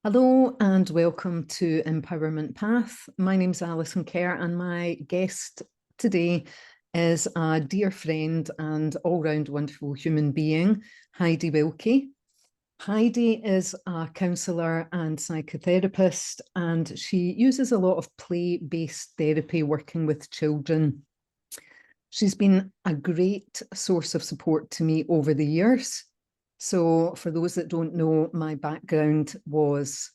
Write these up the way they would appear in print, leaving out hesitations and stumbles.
Hello and welcome to Empowerment Path. My name's Alison Kerr and my guest today is a dear friend and all-round wonderful human being, Heidi Wilkie. Heidi is a counsellor and psychotherapist, and she uses a lot of play-based therapy working with children. She's been a great source of support to me over the years. So for those that don't know, my background was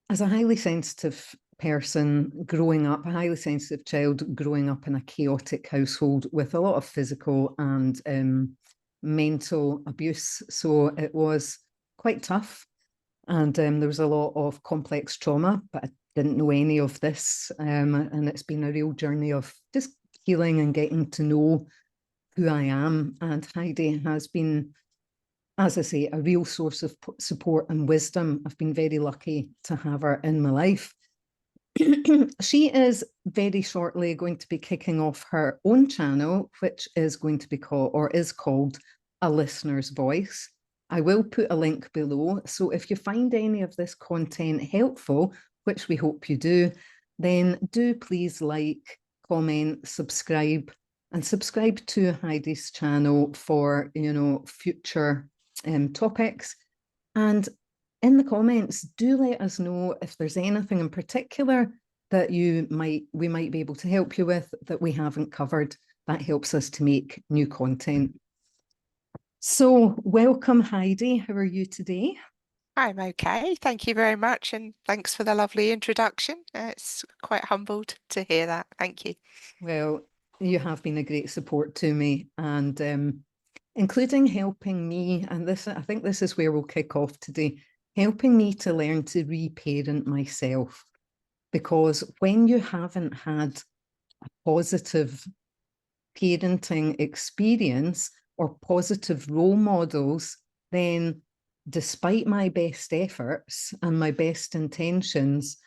as a highly sensitive person growing up, a highly sensitive child growing up in a chaotic household with a lot of physical and mental abuse. So it was quite tough. And there was a lot of complex trauma, but I didn't know any of this. And it's been a real journey of just healing and getting to know who I am. And Heidi has been, as I say, a real source of support and wisdom. I've been very lucky to have her in my life. She is very shortly going to be kicking off her own channel, which is going to be called A Listener's Voice. I will put a link below. So if you find any of this content helpful, which we hope you do, then do please like, comment, subscribe, and subscribe to Heidi's channel for, future topics. And in the comments, do let us know if there's anything in particular that we might be able to help you with that we haven't covered. That helps us to make new content. So welcome, Heidi. How are you today? I'm okay. Thank you very much. And thanks for the lovely introduction. It's quite humbled to hear that. Thank you. Well, you have been a great support to me, and including helping me, and I think this is where we'll kick off today, helping me to learn to reparent myself. Because when you haven't had a positive parenting experience or positive role models, then despite my best efforts and my best intentions,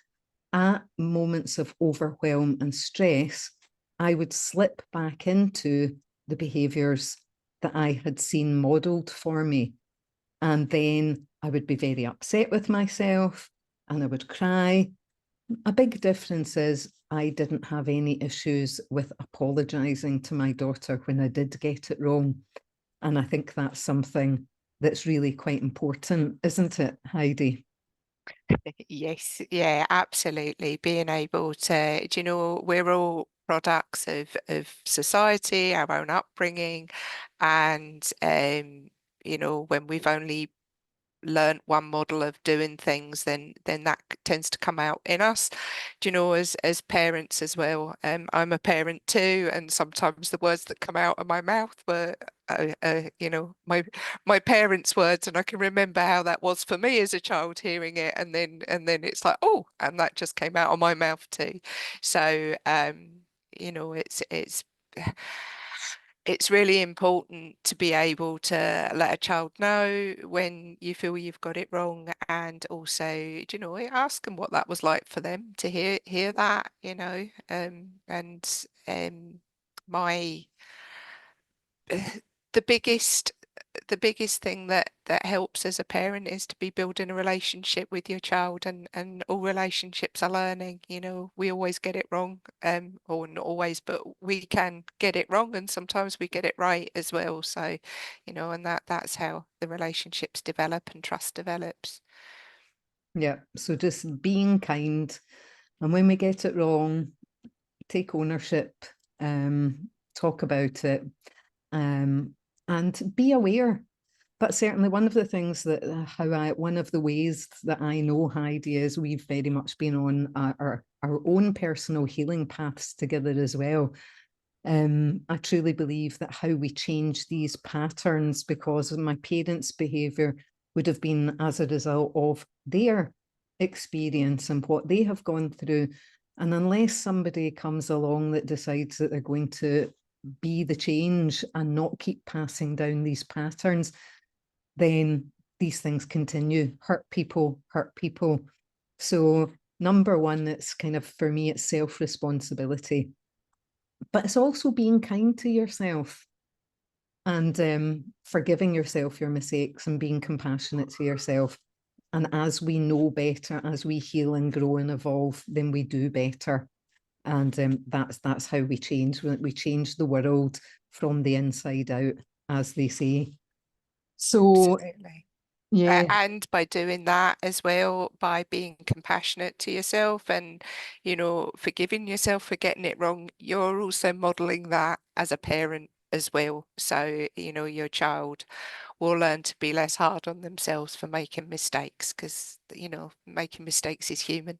at moments of overwhelm and stress, I would slip back into the behaviours that I had seen modelled for me. And then I would be very upset with myself and I would cry. A big difference is I didn't have any issues with apologising to my daughter when I did get it wrong. And I think that's something that's really quite important, isn't it, Heidi? Yes, yeah, absolutely. Being able to, we're all products of society, our own upbringing, and when we've only learned one model of doing things, then that tends to come out in us. As parents as well. I'm a parent too, and sometimes the words that come out of my mouth were my parents' words, and I can remember how that was for me as a child hearing it, and then it's like, oh, and that just came out of my mouth too. So it's really important to be able to let a child know when you feel you've got it wrong, and also, ask them what that was like for them to hear that, and my the biggest the biggest thing that helps as a parent is to be building a relationship with your child, and all relationships are learning. We always get it wrong, or not always, but we can get it wrong, and sometimes we get it right as well. So, and that's how the relationships develop and trust develops. Yeah. So just being kind. And when we get it wrong, take ownership, talk about it, and be aware. But certainly one of the things one of the ways that I know Heidi is we've very much been on our own personal healing paths together as well. I truly believe that how we change these patterns, because my parents' behaviour would have been as a result of their experience and what they have gone through. And unless somebody comes along that decides that they're going to be the change and not keep passing down these patterns, then these things continue. Hurt people, hurt people. So number one, it's kind of, for me, it's self-responsibility. But it's also being kind to yourself and forgiving yourself your mistakes and being compassionate to yourself. And as we know better, as we heal and grow and evolve, then we do better. And that's how we change. We change the world from the inside out, as they say. So Absolutely. yeah, And by doing that as well, by being compassionate to yourself and, forgiving yourself for getting it wrong, you're also modeling that as a parent as well. So, your child will learn to be less hard on themselves for making mistakes because, making mistakes is human.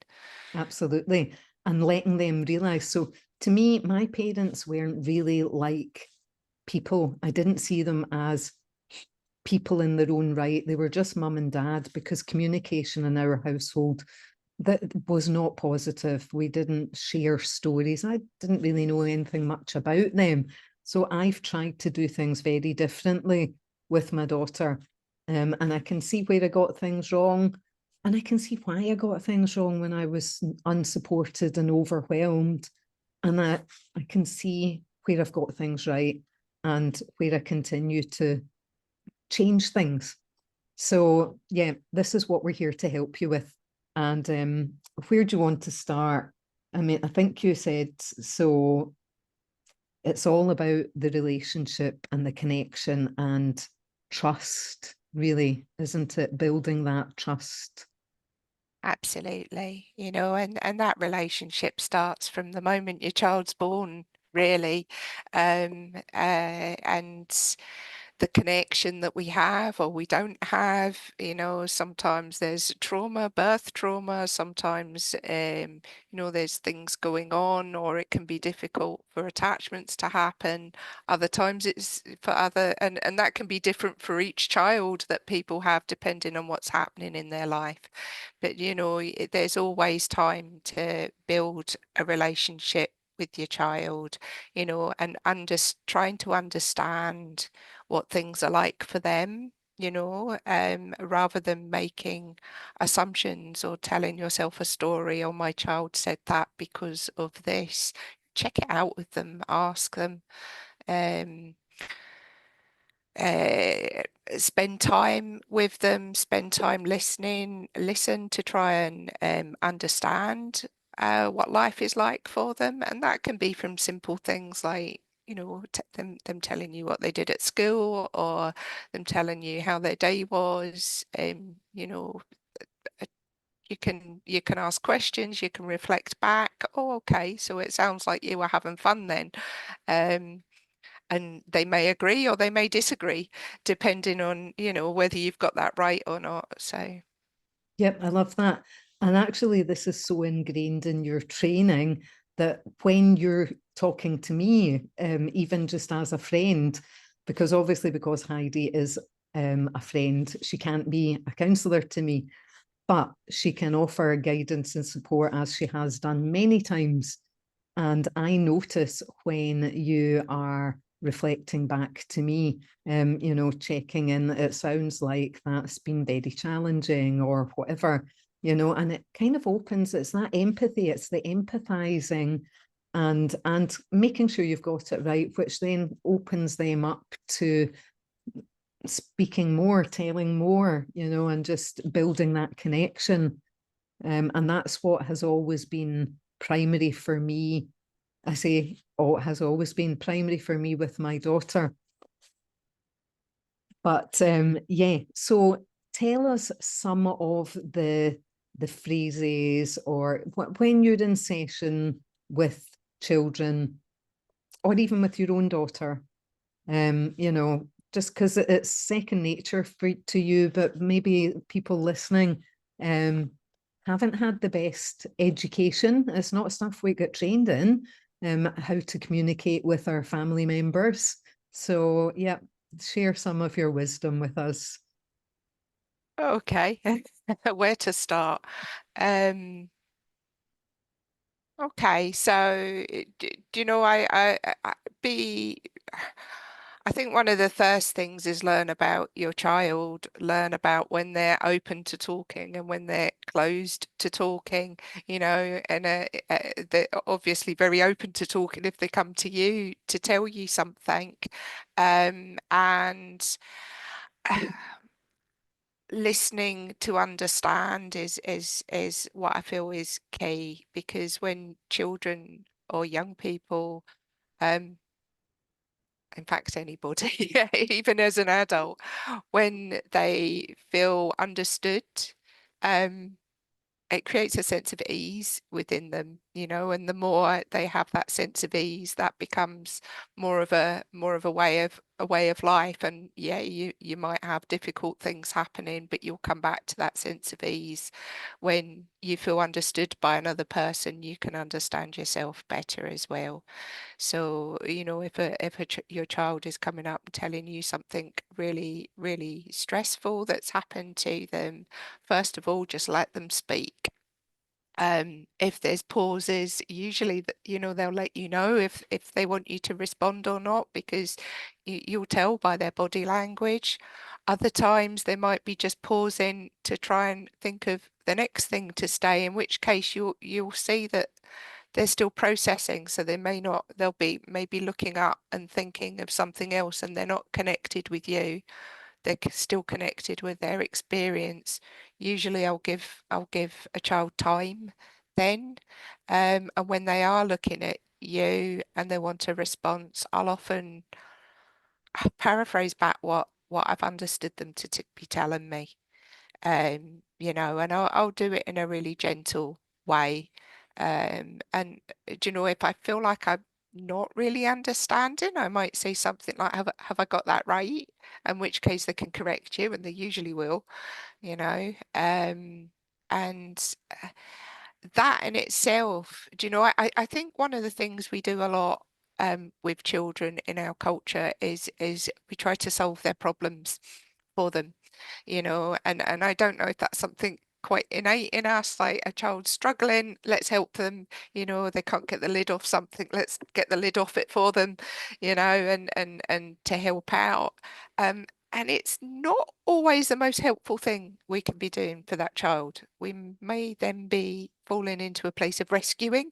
absolutely. And letting them realize. So to me, my parents weren't really like people. I didn't see them as people in their own right. They were just mum and dad, because communication in our household that was not positive. We didn't share stories. I didn't really know anything much about them. So I've tried to do things very differently with my daughter. And I can see where I got things wrong. And I can see why I got things wrong when I was unsupported and overwhelmed. And I can see where I've got things right and where I continue to change things. So yeah, this is what we're here to help you with. And where do you want to start? I mean, I think you said, so it's all about the relationship and the connection and trust, really, isn't it? Building that trust. Absolutely, and that relationship starts from the moment your child's born, really. And the connection that we have or we don't have, sometimes there's trauma, birth trauma, sometimes, there's things going on, or it can be difficult for attachments to happen. Other times it's for and that can be different for each child that people have depending on what's happening in their life. But, there's always time to build a relationship with your child, and trying to understand what things are like for them, rather than making assumptions or telling yourself a story, or my child said that because of this. Check it out with them, ask them. Um, uh, Spend time with them, spend time listening, listen to try and understand what life is like for them. And that can be from simple things like, them telling you what they did at school, or them telling you how their day was. Uh, you can ask questions, you can reflect back. Oh, okay, so it sounds like you were having fun then. Um, and they may agree or they may disagree, depending on, whether you've got that right or not. So, Yep, I love that. And actually, this is so ingrained in your training that when you're talking to me, even just as a friend, because obviously, because Heidi is a friend, she can't be a counsellor to me, but she can offer guidance and support, as she has done many times. And I notice when you are reflecting back to me, checking in, it sounds like that's been very challenging or whatever, and it kind of opens, it's that empathy, it's the empathizing and making sure you've got it right, which then opens them up to speaking more, telling more, and just building that connection. And that's what has always been primary for me. I say, oh, it has always been primary for me with my daughter. But yeah, so tell us some of the phrases, or when you're in session with children, or even with your own daughter, just because it's second nature to you, but maybe people listening haven't had the best education. It's not stuff we get trained in, how to communicate with our family members. So, yeah, share some of your wisdom with us. okay, where to start? Um, okay, so do you know, be. I think one of the first things is learn about your child, learn about when they're open to talking and when they're closed to talking, and they're obviously very open to talking if they come to you to tell you something. And listening to understand is what I feel is key, because when children or young people, in fact anybody, even as an adult, when they feel understood, um, it creates a sense of ease within them, and the more they have that sense of ease, that becomes more of a way of life. And yeah, you might have difficult things happening, but you'll come back to that sense of ease when you feel understood by another person. You can understand yourself better as well. So, if your child is coming up and telling you something really, really stressful that's happened to them, first of all, just let them speak. If there's pauses, usually they'll let you know if they want you to respond or not, because you'll tell by their body language. Other times they might be just pausing to try and think of the next thing to say, in which case you'll see that they're still processing, so they'll be maybe looking up and thinking of something else, and they're not connected with you. They're still connected with their experience. Usually I'll give a child time then. And when they are looking at you and they want a response, I'll often paraphrase back what I've understood them to be telling me. And I'll do it in a really gentle way. And if I feel like I'm not really understanding, I might say something like, have I got that right? In which case they can correct you, and they usually will, you know. And that in itself, I think one of the things we do a lot with children in our culture is we try to solve their problems for them, and I don't know if that's something quite innate in us, like a child struggling, let's help them, they can't get the lid off something, let's get the lid off it for them, and to help out. And it's not always the most helpful thing we can be doing for that child. We may then be falling into a place of rescuing.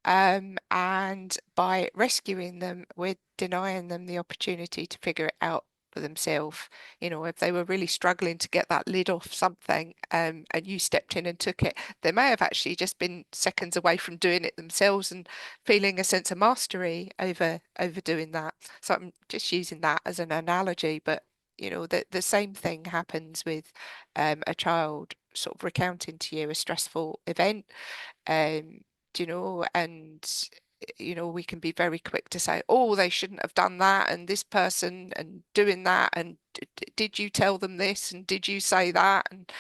And by rescuing them, we're denying them the opportunity to figure it out for themselves. If they were really struggling to get that lid off something, and you stepped in and took it, they may have actually just been seconds away from doing it themselves and feeling a sense of mastery over doing that. So I'm just using that as an analogy, but the same thing happens with a child sort of recounting to you a stressful event. um, and we can be very quick to say, oh, they shouldn't have done that, and this person and doing that, and did you tell them this, and did you say that, and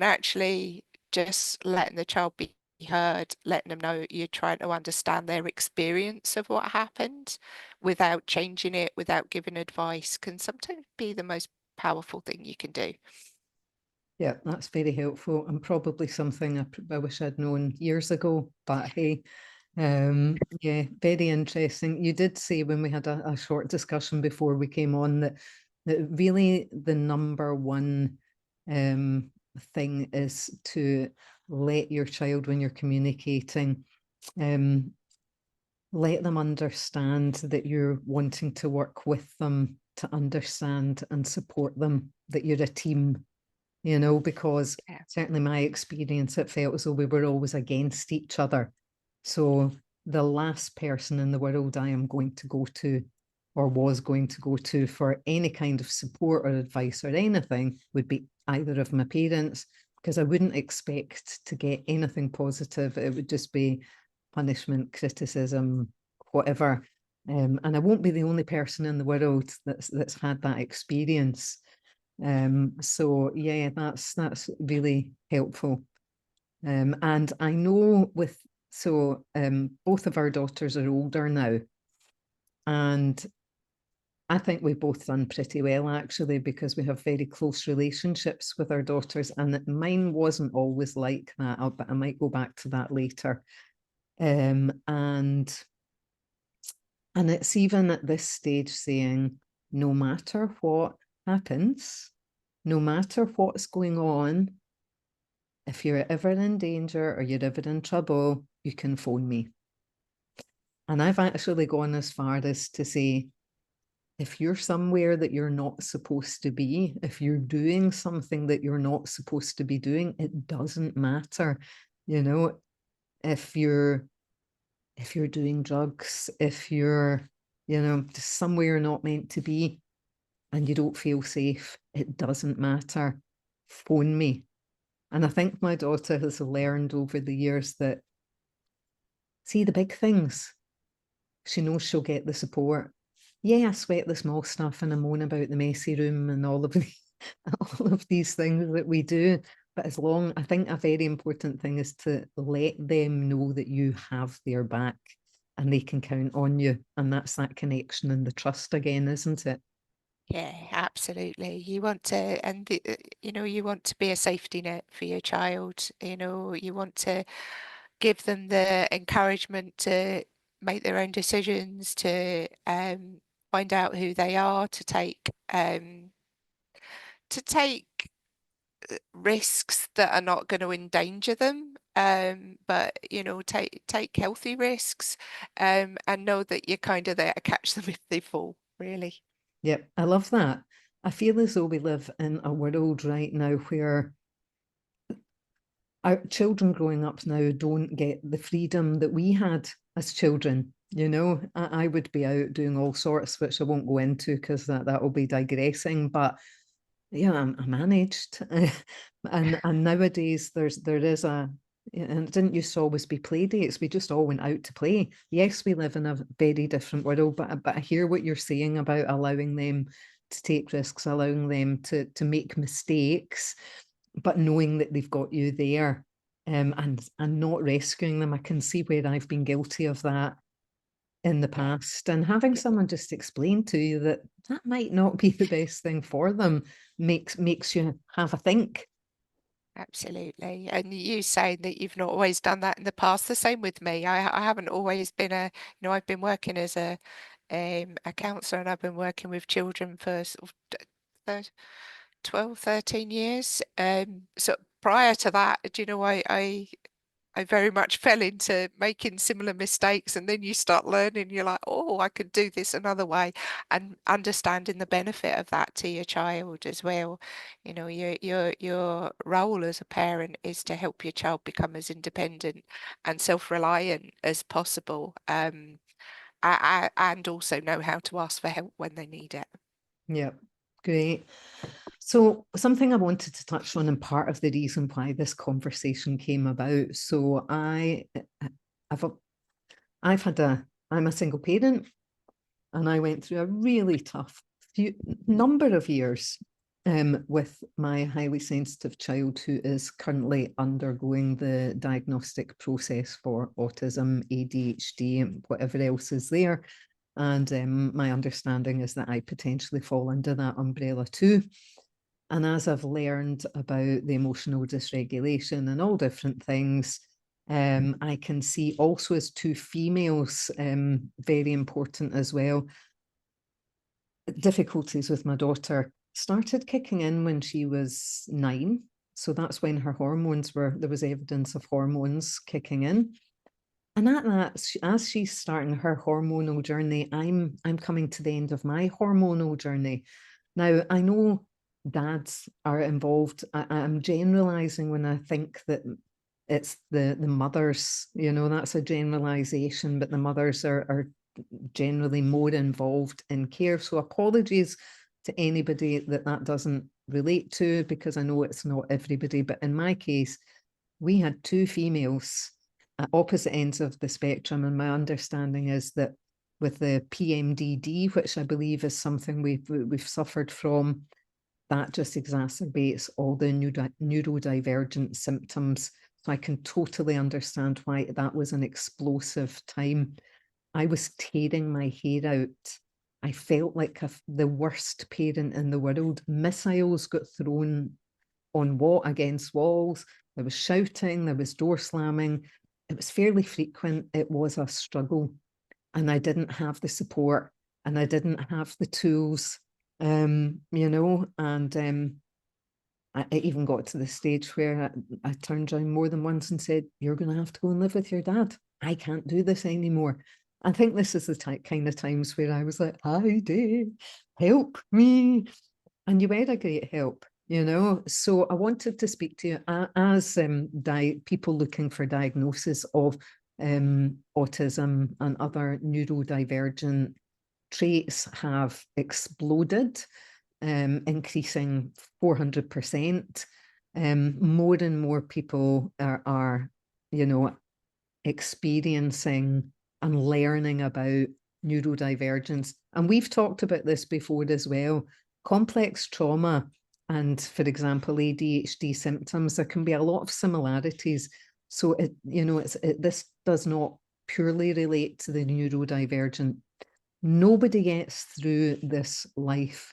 actually just letting the child be heard, letting them know you're trying to understand their experience of what happened without changing it, without giving advice, can sometimes be the most powerful thing you can do. Yeah, that's very helpful, and probably something I wish I'd known years ago, but hey, yeah, very interesting. You did say when we had a short discussion before we came on that really the number one thing is to let your child, when you're communicating, let them understand that you're wanting to work with them, to understand and support them, that you're a team, because Yeah. certainly my experience, it felt as though we were always against each other. So the last person in the world I am going to go to, or was going to go to, for any kind of support or advice or anything would be either of my parents, because I wouldn't expect to get anything positive. It would just be punishment, criticism, whatever. And I won't be the only person in the world that's had that experience. So yeah, that's really helpful. And I know both of our daughters are older now, and I think we've both done pretty well, actually, because we have very close relationships with our daughters, and mine wasn't always like that, but I might go back to that later. And it's even at this stage saying, no matter what happens, no matter what's going on, if you're ever in danger or you're ever in trouble, you can phone me. And I've actually gone as far as to say, if you're somewhere that you're not supposed to be, if you're doing something that you're not supposed to be doing, it doesn't matter. You know, if you're doing drugs, if you're, just somewhere you're not meant to be and you don't feel safe, it doesn't matter. Phone me. And I think my daughter has learned over the years that, see, the big things, she knows she'll get the support. Yeah, I sweat the small stuff and I moan about the messy room and all of all of these things that we do. But I think a very important thing is to let them know that you have their back and they can count on you. And that's that connection and the trust again, isn't it? Yeah, absolutely. You want to, and you want to be a safety net for your child. You want to give them the encouragement to make their own decisions, to find out who they are, to take risks that are not going to endanger them. But take healthy risks, and know that you're kind of there to catch them if they fall, really. Yep, I love that. I feel as though we live in a world right now where our children growing up now don't get the freedom that we had as children. I would be out doing all sorts, which I won't go into because that will be digressing. But yeah, I managed, and nowadays there is and it didn't used to always be play dates. We just all went out to play. Yes, we live in a very different world, but I hear what you're saying about allowing them to take risks, allowing them to make mistakes, but knowing that they've got you there, and not rescuing them. I can see where I've been guilty of that in the Yeah. past, and having someone just explain to you that that might not be the best thing for them makes you have a think. Absolutely. And you saying that you've not always done that in the past, the same with me. I haven't always been I've been working as a counselor, and I've been working with children for sort of 12, 13 years. So prior to that, I very much fell into making similar mistakes, and then you start learning, you're like, oh, I could do this another way, and understanding the benefit of that to your child as well. Your role as a parent is to help your child become as independent and self-reliant as possible, and also know how to ask for help when they need it. Yeah, great. So something I wanted to touch on, and part of the reason why this conversation came about. So I've I've had I'm a single parent, and I went through a really tough number of years with my highly sensitive child who is currently undergoing the diagnostic process for autism, ADHD, and whatever else is there. And my understanding is that I potentially fall under that umbrella too. And as I've learned about the emotional dysregulation and all different things, I can see also as two females, very important as well. Difficulties with my daughter started kicking in when she was 9. So that's when her hormones there was evidence of hormones kicking in. And at that, as she's starting her hormonal journey, I'm coming to the end of my hormonal journey. Now, I know dads are involved. I'm generalizing when I think that it's the mothers, that's a generalization, but the mothers are generally more involved in care. So apologies to anybody that doesn't relate to, because I know it's not everybody. But in my case, we had two females at opposite ends of the spectrum. And my understanding is that with the PMDD, which I believe is something we've suffered from, that just exacerbates all the neurodivergent symptoms. So I can totally understand why that was an explosive time. I was tearing my hair out. I felt like the worst parent in the world. Missiles got thrown on against walls. There was shouting, there was door slamming. It was fairly frequent. It was a struggle. And I didn't have the support, and I didn't have the tools, and I even got to the stage where I turned around more than once and said, you're going to have to go and live with your dad. I can't do this anymore. I think this is the kind of times where I was like, Heidi, help me. And you were a great help, you know. So I wanted to speak to you as people looking for diagnosis of autism and other neurodivergent traits have exploded, increasing 400%. More and more people are, you know, experiencing and learning about neurodivergence. And we've talked about this before as well. Complex trauma and, for example, ADHD symptoms, there can be a lot of similarities. So, this does not purely relate to the neurodivergent. Nobody gets through this life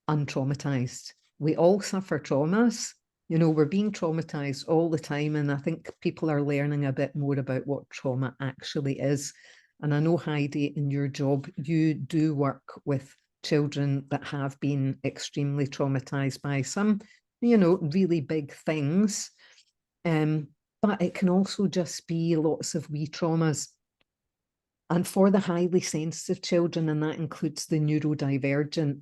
untraumatized. We all suffer traumas. You know, we're being traumatized all the time. And I think people are learning a bit more about what trauma actually is. And I know, Heidi, in your job, you do work with children that have been extremely traumatized by some, you know, really big things. But it can also just be lots of wee traumas. And for the highly sensitive children, and that includes the neurodivergent,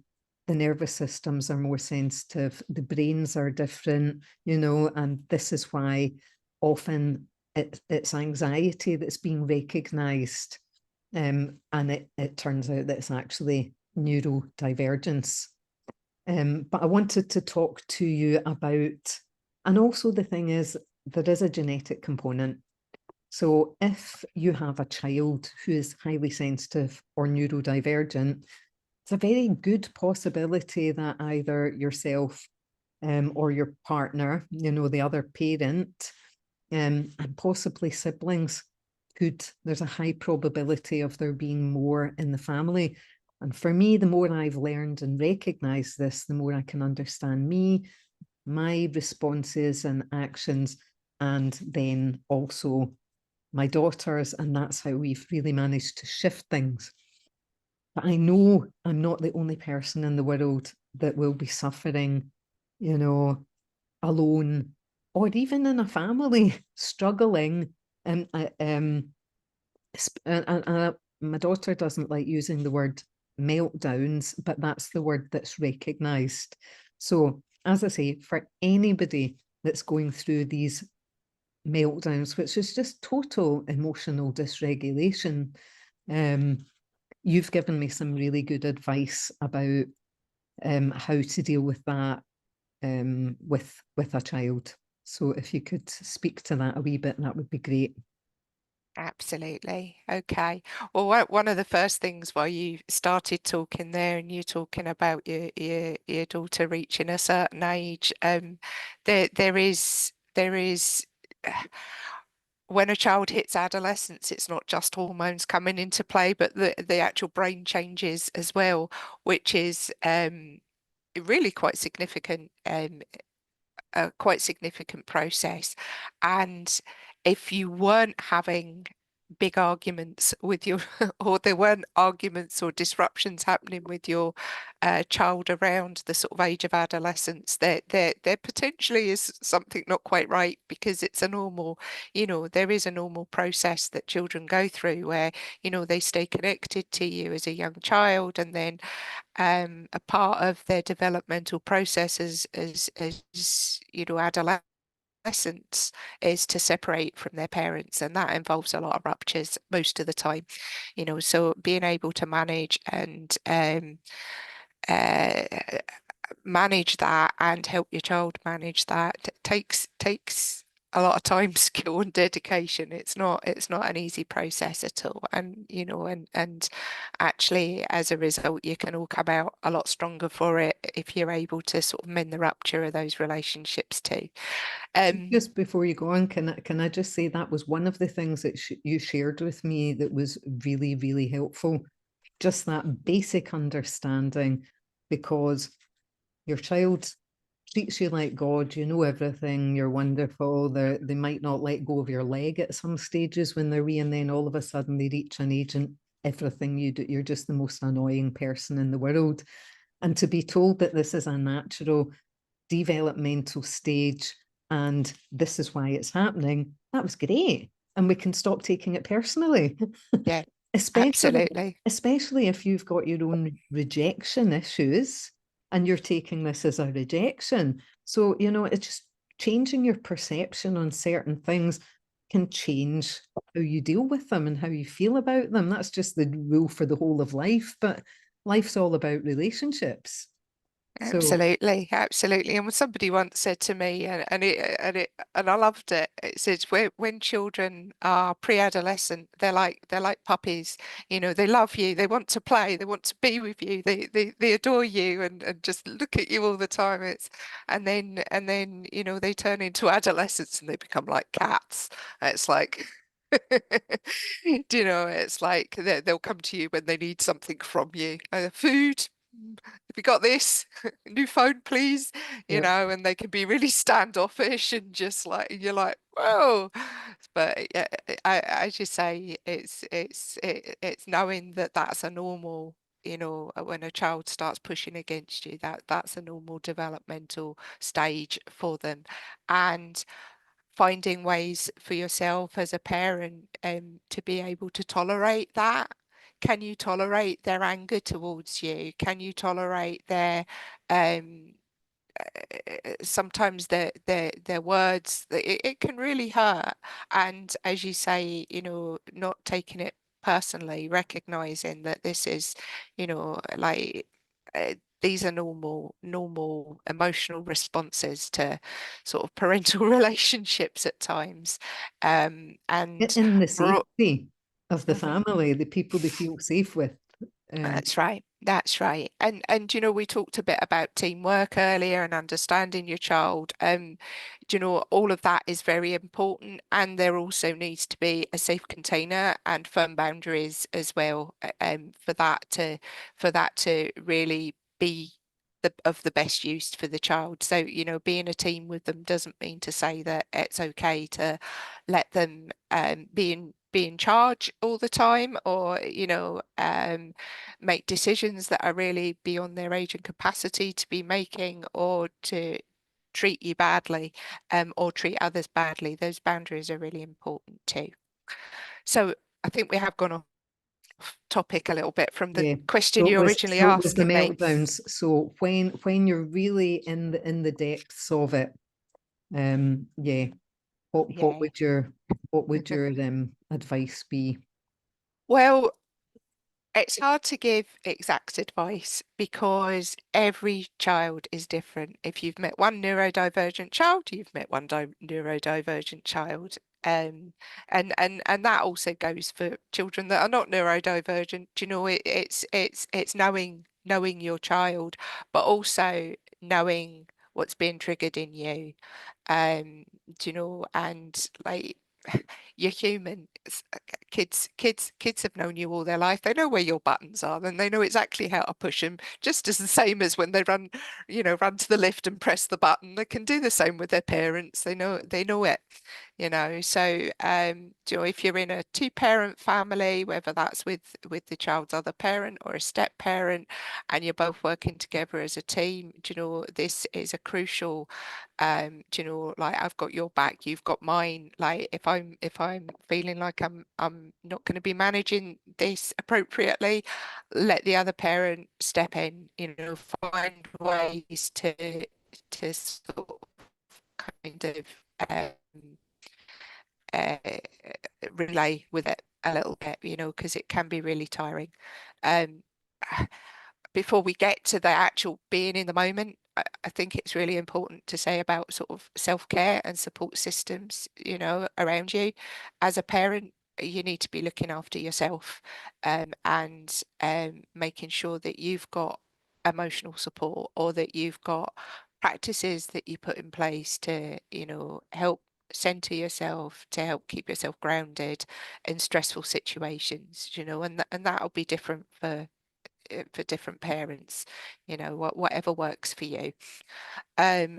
the nervous systems are more sensitive, the brains are different, you know, and this is why often it's anxiety that's being recognised. And it turns out that it's actually neurodivergence. But I wanted to talk to you about, and also the thing is, there is a genetic component. So if you have a child who is highly sensitive or neurodivergent, it's a very good possibility that either yourself or your partner, you know, the other parent, and possibly siblings there's a high probability of there being more in the family. And for me, the more I've learned and recognized this, the more I can understand me, my responses and actions, and then also my daughters, and that's how we've really managed to shift things. But I know I'm not the only person in the world that will be suffering, you know, alone, or even in a family, struggling. And my daughter doesn't like using the word meltdowns, but that's the word that's recognised. So, as I say, for anybody that's going through these meltdowns, which is just total emotional dysregulation, you've given me some really good advice about how to deal with that with a child. So if you could speak to that a wee bit, that would be great. Absolutely. Okay. Well, one of the first things while you started talking there and you talking about your daughter reaching a certain age, there is when a child hits adolescence, it's not just hormones coming into play, but the actual brain changes as well, which is really quite significant. A quite significant process. And if you weren't having big arguments with your, or there weren't arguments or disruptions happening with your child around the sort of age of adolescence, there potentially is something not quite right, because it's a normal, there is a normal process that children go through where, they stay connected to you as a young child, and then a part of their developmental process as adolescence is to separate from their parents, and that involves a lot of ruptures most of the time. So being able to manage and uh, manage that and help your child manage that takes a lot of time, skill, and dedication. It's not an easy process at all. And and actually, as a result, you can all come out a lot stronger for it if you're able to sort of mend the rupture of those relationships too. Just before you go on, can I just say that was one of the things that you shared with me that was really, really helpful. Just that basic understanding, because your child treats you like God, you know everything, you're wonderful. They might not let go of your leg at some stages when they're wee, and then all of a sudden they reach an age and everything you do, you're just the most annoying person in the world. And to be told that this is a natural developmental stage and this is why it's happening, that was great. And we can stop taking it personally. Yeah. especially Absolutely. especially if you've got your own rejection issues and you're taking this as a rejection. So, it's just changing your perception on certain things can change how you deal with them and how you feel about them. That's just the rule for the whole of life, but life's all about relationships. So Absolutely, absolutely. And when somebody once said to me, and I loved it. It says when children are pre-adolescent, they're like puppies. They love you, they want to play, they want to be with you, they adore you, and just look at you all the time. And then they turn into adolescents and they become like cats. It's like. It's like they'll come to you when they need something from you, either food. Have you got this? New phone, please. yeah, And they can be really standoffish and just like you're like, whoa. But yeah, as you say, it's knowing that that's a normal, when a child starts pushing against you, that's a normal developmental stage for them, and finding ways for yourself as a parent to be able to tolerate that. Can you tolerate their anger towards you? Can you tolerate their um sometimes their words, it can really hurt. And as you say, not taking it personally, recognizing that this is, like these are normal emotional responses to sort of parental relationships at times. And in the we're safety of the Mhm. family, the people they feel safe with. Um, That's right. That's right. And we talked a bit about teamwork earlier and understanding your child. All of that is very important, and there also needs to be a safe container and firm boundaries as well, for that to really be of the best use for the child. So, being a team with them doesn't mean to say that it's okay to let them be in charge all the time, or make decisions that are really beyond their age and capacity to be making, or to treat you badly, or treat others badly. Those boundaries are really important too. So I think we have gone off topic a little bit from the Yeah. question So it you was originally so it was the asking me. meltdowns. So when you're really in the depths of it, yeah, what Yeah. would your advice be? Well, it's hard to give exact advice because every child is different. If you've met one neurodivergent child, you've met one neurodivergent child. Um, and that also goes for children that are not neurodivergent. It's knowing your child, but also knowing what's being triggered in you. Um, and like you're human. Kids have known you all their life. They know where your buttons are, and they know exactly how to push them. Just as the same as when they run to the lift and press the button. They can do the same with their parents. They know it. So if you're in a two-parent family, whether that's with the child's other parent or a step parent, and you're both working together as a team, this is a crucial like I've got your back, you've got mine. Like if I'm feeling like I'm not going to be managing this appropriately, let the other parent step in, find ways to sort of kind of um, uh, relay with it a little bit, because it can be really tiring. Um, Before we get to the actual being in the moment, I think it's really important to say about sort of self-care and support systems, around you. As a parent, you need to be looking after yourself, and making sure that you've got emotional support, or that you've got practices that you put in place to, help center yourself, to help keep yourself grounded in stressful situations, and that'll be different for different parents, whatever works for you.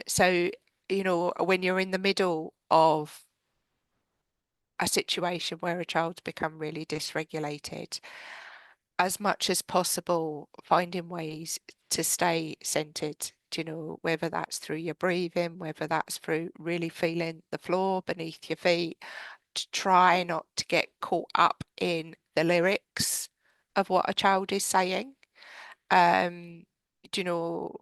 So, when you're in the middle of a situation where a child's become really dysregulated, as much as possible, finding ways to stay centered, whether that's through your breathing, whether that's through really feeling the floor beneath your feet, to try not to get caught up in the lyrics of what a child is saying. Um, you know,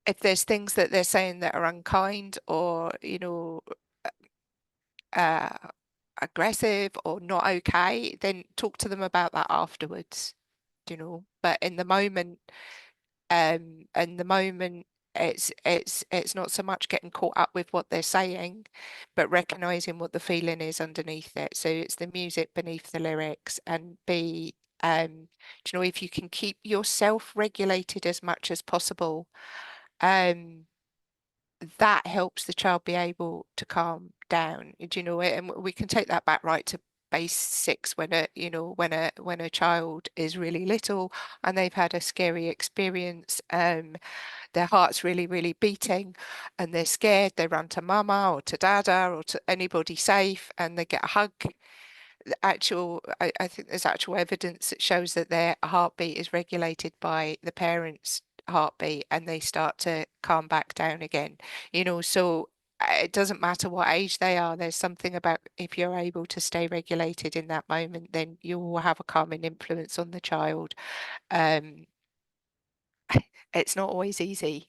if there's things that they're saying that are unkind or, uh, aggressive or not okay, then talk to them about that afterwards, But in the moment, it's not so much getting caught up with what they're saying, but recognizing what the feeling is underneath it. So it's the music beneath the lyrics, and if you can keep yourself regulated as much as possible, um, that helps the child be able to calm down. Do you know it? And we can take that back right to basics when a child is really little and they've had a scary experience. Their heart's really, really beating and they're scared. They run to mama or to dada or to anybody safe and they get a hug. I think there's actual evidence that shows that their heartbeat is regulated by the parents' heartbeat and they start to calm back down again. So it doesn't matter what age they are, there's something about if you're able to stay regulated in that moment, then you will have a calming influence on the child. Um, it's not always easy,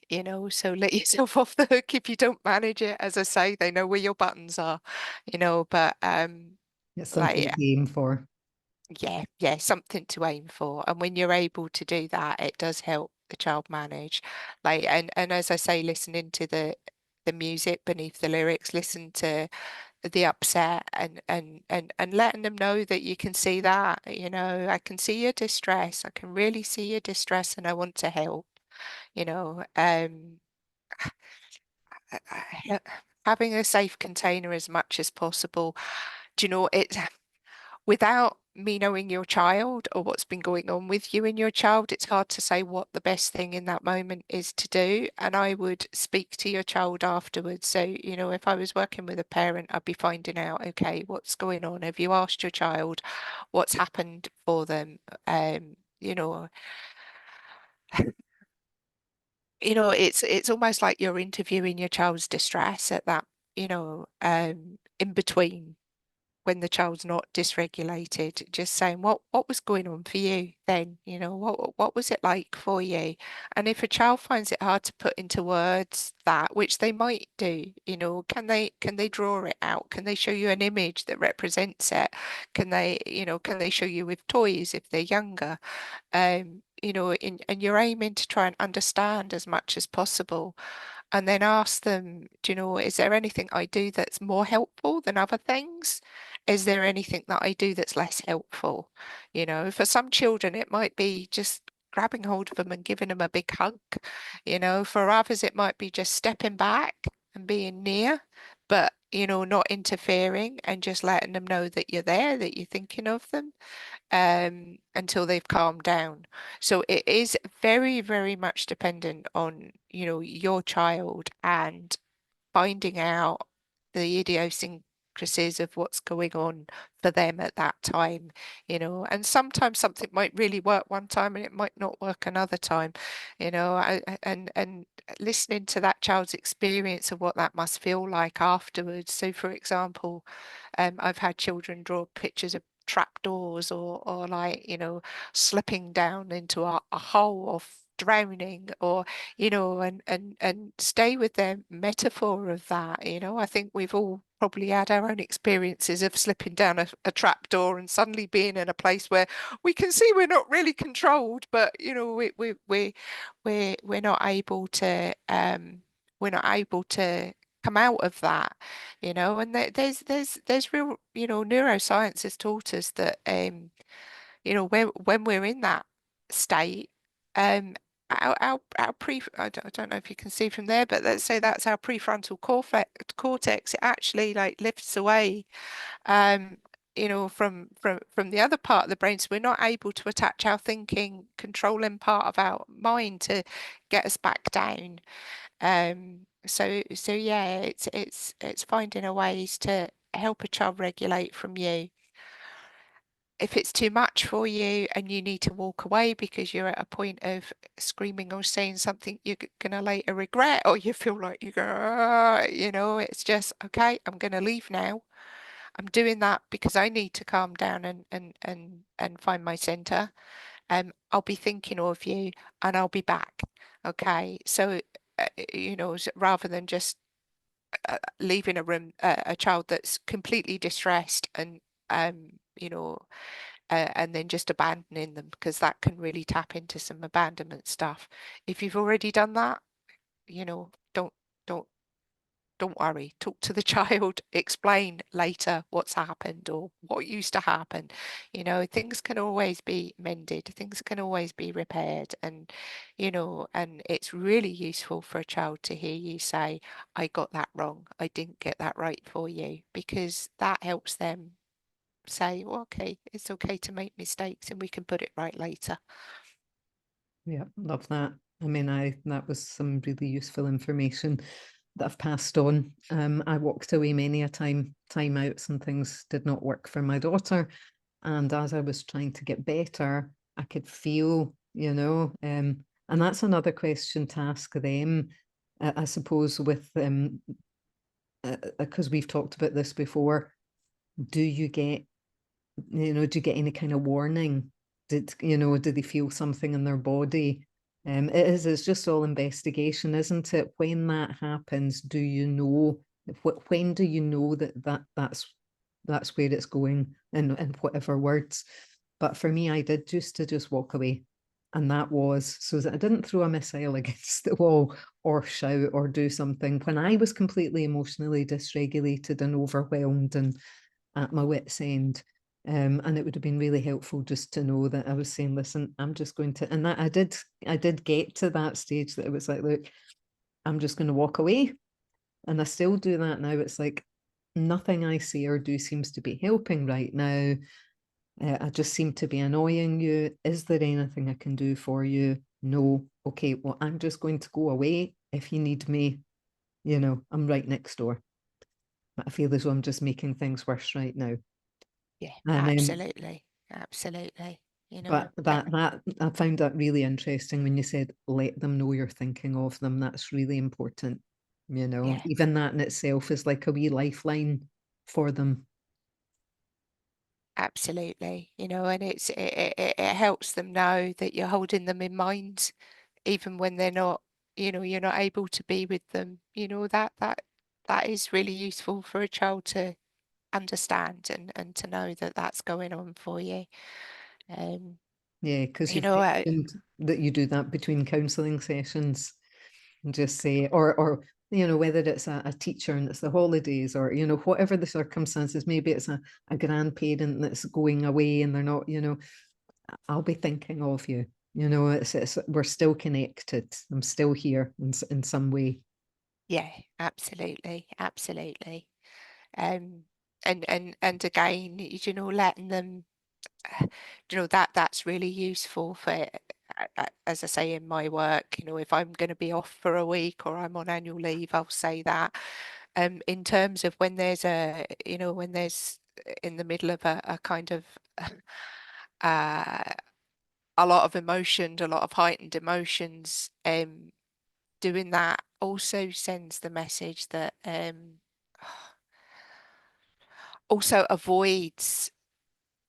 so let yourself off the hook if you don't manage it. As I say, they know where your buttons are, but It's something like to aim for. yeah, something to aim for. And when you're able to do that, it does help the child manage. And as I say, listening to the music beneath the lyrics, listen to the upset and letting them know that you can see that, I can see your distress. I can really see your distress and I want to help, you know. Having a safe container as much as possible. Do you know it? Without me knowing your child or what's been going on with you and your child, it's hard to say what the best thing in that moment is to do. And I would speak to your child afterwards. So, if I was working with a parent, I'd be finding out, okay, what's going on? Have you asked your child what's happened for them? You know, it's almost like you're interviewing your child's distress at that, in between when the child's not dysregulated, just saying what was going on for you then, what was it like for you? And if a child finds it hard to put into words that, which they might do, can they draw it out? Can they show you an image that represents it? Can they show you with toys if they're younger? And you're aiming to try and understand as much as possible and then ask them, is there anything I do that's more helpful than other things? Is there anything that I do that's less helpful? For some children, it might be just grabbing hold of them and giving them a big hug. For others, it might be just stepping back and being near, but, not interfering and just letting them know that you're there, that you're thinking of them until they've calmed down. So it is very, very much dependent on, your child and finding out the idiosyncrasies of what's going on for them at that time, and sometimes something might really work one time and it might not work another time, and listening to that child's experience of what that must feel like afterwards. So for example, I've had children draw pictures of trapdoors or like, slipping down into a hole or drowning or, and stay with their metaphor of that. I think we've all probably had our own experiences of slipping down a trapdoor and suddenly being in a place where we can see we're not really controlled, but we're not able to come out of that, and there's real, neuroscience has taught us that when we're in that state, um our I don't know if you can see from there, but let's say that's our prefrontal cortex. It actually like lifts away from the other part of the brain, so we're not able to attach our thinking controlling part of our mind to get us back down. So yeah, it's finding a ways to help a child regulate from you. if it's too much for you and you need to walk away because you're at a point of screaming or saying something you're going to later regret, or you feel like you're going, you know, it's just, okay, I'm going to leave now. I'm doing that because I need to calm down and find my center. I'll be thinking of you and I'll be back. Okay. So, you know, rather than just leaving a room, a child that's completely distressed and, you know, and then just abandoning them, because that can really tap into some abandonment stuff. If you've already done that, you know, don't don't worry. Talk to the child, explain later what's happened or what used to happen. You know, things can always be mended, things can always be repaired. And, you know, and it's really useful for a child to hear you say, I got that wrong. I didn't get that right for you, because that helps them say, well, okay, it's okay to make mistakes and we can put it right later. Yeah, love that. I mean, that was some really useful information that I've passed on. I walked away many a timeouts and things did not work for my daughter. And as I was trying to get better, I could feel, and that's another question to ask them, I suppose, with because we've talked about this before. Do you get, do you get any kind of warning? Do they feel something in their body? It's just all investigation, isn't it? When that happens, do you know, when do you know that's where it's going, in whatever words? But for me, I did just walk away. And that was so that I didn't throw a missile against the wall or shout or do something when I was completely emotionally dysregulated and overwhelmed and at my wit's end. And it would have been really helpful just to know that I was saying, listen, I'm just going to, and that I did get to that stage that it was like, look, I'm just going to walk away. And I still do that now. It's like nothing I say or do seems to be helping right now. I just seem to be annoying you. Is there anything I can do for you? No. Okay, well, I'm just going to go away. If you need me, I'm right next door. But I feel as though I'm just making things worse right now. Yeah, And absolutely. Absolutely. You but know, that I found that really interesting when you said let them know you're thinking of them. That's really important. yeah, Even that in itself is like a wee lifeline for them. absolutely. You know, and it helps them know that you're holding them in mind, even when they're not, you know, you're not able to be with them. You know, that is really useful for a child to understand and to know that that's going on for you. Um, Yeah, because you you've know, mentioned that you do that between counselling sessions and just say, or whether it's a teacher and it's the holidays, or whatever the circumstances, maybe it's a grandparent that's going away and they're not, I'll be thinking of you. It's we're still connected. I'm still here in some way. yeah, absolutely, absolutely. Um, and again, you know, letting them, you know, that's really useful for, as I say in my work, you know, if I'm going to be off for a week or I'm on annual leave, I'll say that. In terms of when there's a, you know, when there's in the middle of a kind of uh, a lot of emotion, a lot of heightened emotions, doing that also sends the message that also avoids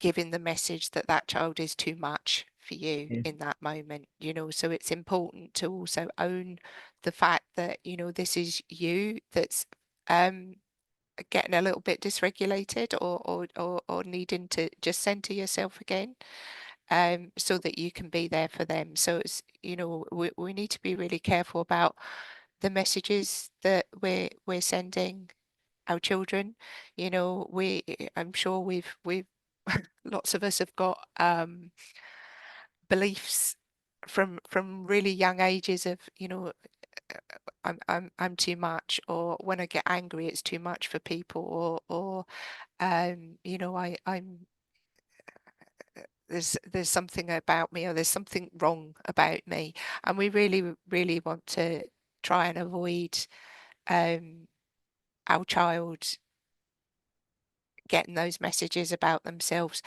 giving the message that that child is too much for you Yeah. in that moment, you know. So it's important to also own the fact that, you know, this is you that's um getting a little bit dysregulated or needing to just center yourself again, so that you can be there for them. So it's, you know, we need to be really careful about the messages that we're sending our children. You know, I'm sure we've lots of us have got beliefs from really young ages of, you know, I'm too much, or when I get angry it's too much for people, or you know, I'm there's something about me, or there's something wrong about me. And we really want to try and avoid um our child getting those messages about themselves.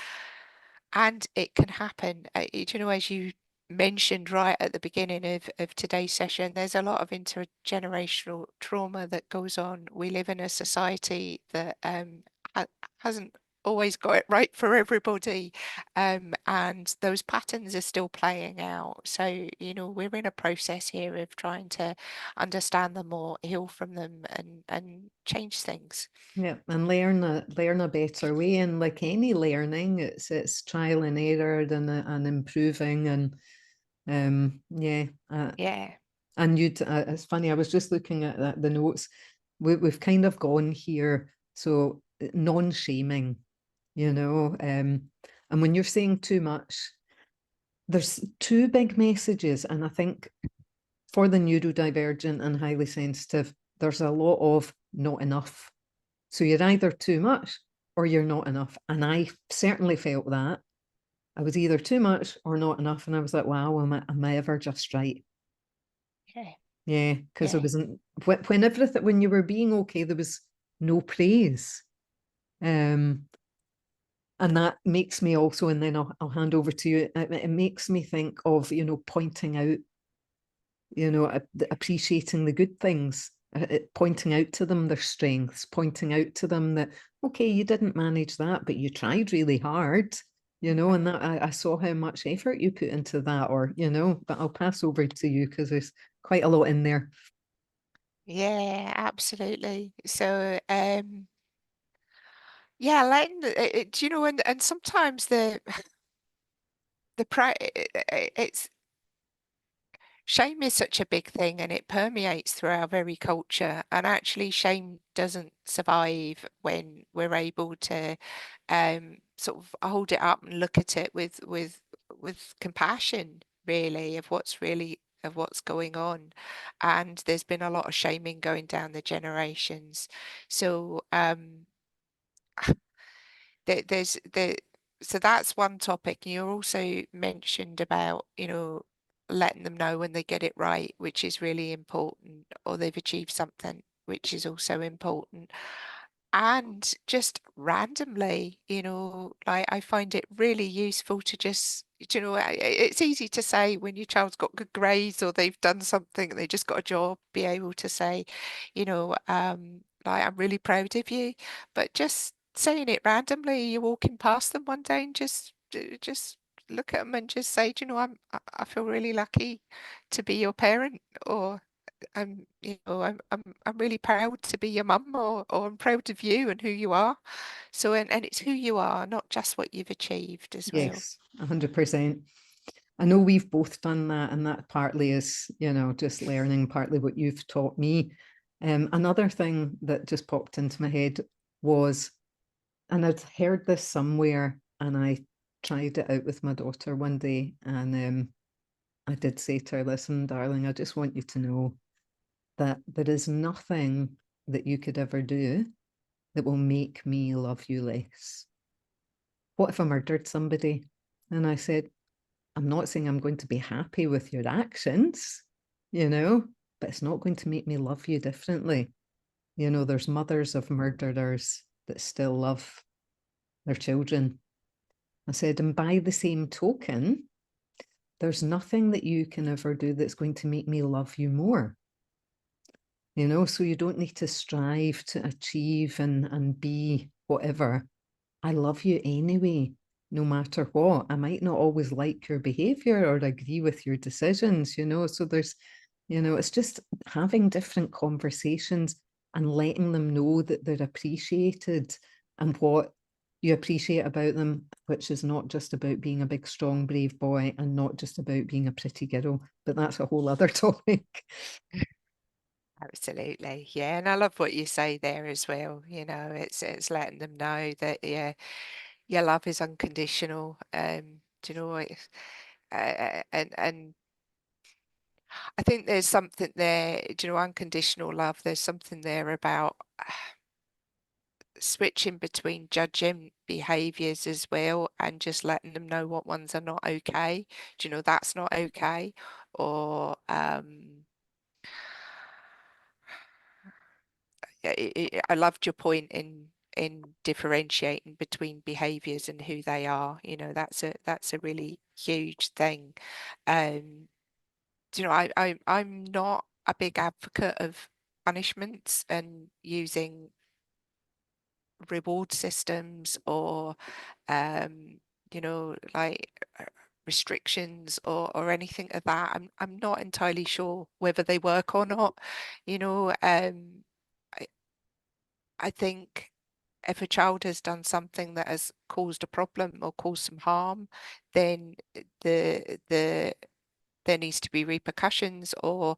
And it can happen, as you mentioned right at the beginning of today's session, there's a lot of intergenerational trauma that goes on. We live in a society that ha hasn't always got it right for everybody, and those patterns are still playing out. So, we're in a process here of trying to understand them more, heal from them, and change things. Yeah, and learn a better way. And like any learning, it's trial and error and improving. And yeah, Yeah, and it's funny. I was just looking at the notes. We've kind of gone here. So non-shaming, and when you're saying too much, there's two big messages, and I think for the neurodivergent and highly sensitive, there's a lot of not enough. So you're either too much or you're not enough. And I certainly felt that. I was either too much or not enough. And I was like, wow, am I ever just right? yeah, Yeah, because yeah, it wasn't when everything when you were being okay, there was no praise. Um, and that makes me also, and then I'll hand over to you. It makes me think of pointing out, appreciating the good things, pointing out to them their strengths, pointing out to them that, okay, you didn't manage that, but you tried really hard, and that I saw how much effort you put into that, but I'll pass over to you because there's quite a lot in there. yeah, absolutely. So, yeah, letting and sometimes it's shame is such a big thing, and it permeates through our very culture. And actually, shame doesn't survive when we're able to sort of hold it up and look at it with compassion, really, of what's going on. And there's been a lot of shaming going down the generations. So there's so that's one topic. You also mentioned about, letting them know when they get it right, which is really important, or they've achieved something, which is also important. And just randomly, like I find it really useful to just, it's easy to say when your child's got good grades or they've done something, they just got a job, be able to say, like, I'm really proud of you. But just saying it randomly, you're walking past them one day and just look at them and just say, do you know, I feel really lucky to be your parent, or I'm really proud to be your mum, or I'm proud of you and who you are. So, and it's who you are, not just what you've achieved as well. Yes, 100%. I know we've both done that, and that partly is, just learning, partly what you've taught me. Another thing that just popped into my head was, and I'd heard this somewhere, and I tried it out with my daughter one day, and I did say to her, listen, darling, I just want you to know that there is nothing that you could ever do that will make me love you less. What if I murdered somebody? And I said, I'm not saying I'm going to be happy with your actions, but it's not going to make me love you differently. There's mothers of murderers that still love their children. I said, and by the same token, there's nothing that you can ever do that's going to make me love you more. So you don't need to strive to achieve and be whatever. I love you anyway, no matter what. I might not always like your behavior or agree with your decisions, so there's, it's just having different conversations and letting them know that they're appreciated and what you appreciate about them, which is not just about being a big, strong, brave boy and not just about being a pretty girl, but that's a whole other topic. Absolutely. Yeah. And I love what you say there as well. It's letting them know that, yeah, your love is unconditional. Do you know what? And I think there's something there, unconditional love. There's something there about switching between judging behaviors as well and just letting them know what ones are not okay. Do you know that's not okay? Or I loved your point in in differentiating between behaviors and who they are. You know, that's a really huge thing. You know, I'm not a big advocate of punishments and using reward systems or you know, like restrictions or anything of that. I'm not entirely sure whether they work or not. You know, I I think if a child has done something that has caused a problem or caused some harm, then there needs to be repercussions or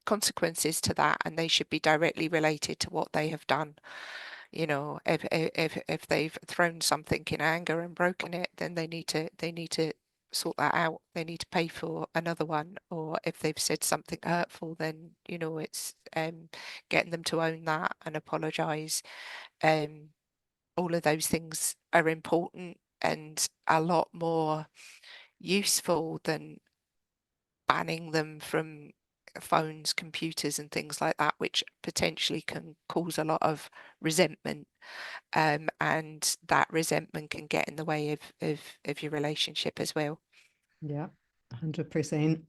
consequences to that, and they should be directly related to what they have done. You know, if they've thrown something in anger and broken it, then they need to sort that out. They need to pay for another one. Or if they've said something hurtful, then you know it's getting them to own that and apologize. Um, all of those things are important and a lot more useful than banning them from phones, computers, and things like that, which potentially can cause a lot of resentment. And that resentment can get in the way of your relationship as well. Yeah, 100%.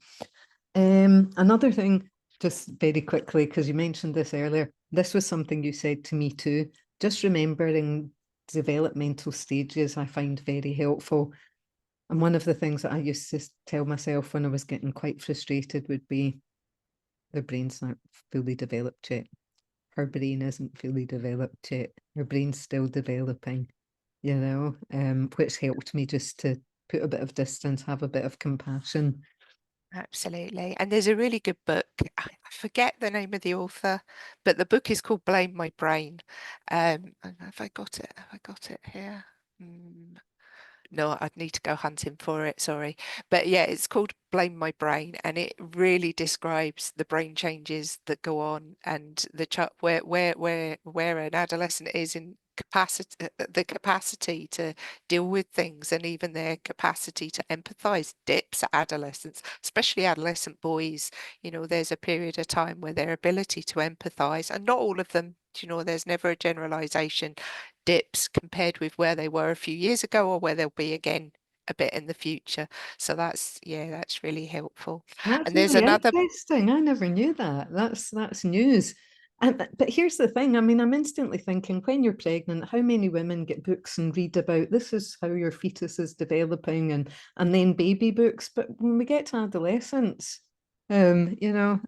Another thing, just very quickly, because you mentioned this earlier, this was something you said to me too. Just remembering developmental stages I find very helpful. And one of the things that I used to tell myself when I was getting quite frustrated would be, their brain's not fully developed yet. Her brain isn't fully developed yet. Her brain's still developing, you know, which helped me just to put a bit of distance, have a bit of compassion. Absolutely. And there's a really good book. I forget the name of the author, but the book is called Blame My Brain. Have I got it? Have I got it here? No, I'd need to go hunting for it, sorry. But yeah, it's called Blame My Brain, and it really describes the brain changes that go on and the where an adolescent is in capacity, the capacity to deal with things and even their capacity to empathize dips at adolescents, especially adolescent boys. You know, there's a period of time where their ability to empathize, and not all of them, you know, there's never a generalization, dips compared with where they were a few years ago or where they'll be again a bit in the future. So that's, yeah, that's really helpful. That's And there's really another, interesting. I never knew that. That's news. And but here's the thing. I mean, I'm instantly thinking, when you're pregnant, how many women get books and read about this is how your fetus is developing, and then baby books. But when we get to adolescence, you know,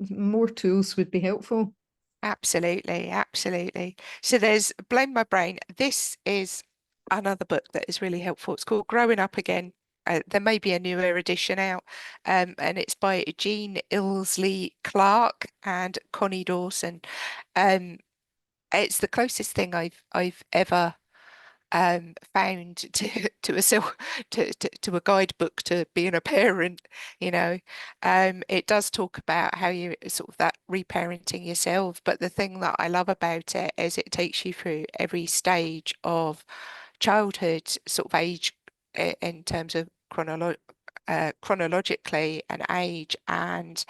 more tools would be helpful. absolutely, absolutely. So there's Blame My Brain. This is another book that is really helpful. It's called Growing Up Again. There may be a newer edition out, and it's by Jean Ilsley Clark and Connie Dawson. Um, it's the closest thing I've ever found to a self to a guidebook to being a parent. You know, it does talk about how you sort of that reparenting yourself, but the thing that I love about it is it takes you through every stage of childhood, sort of age in terms of chronologically and age, and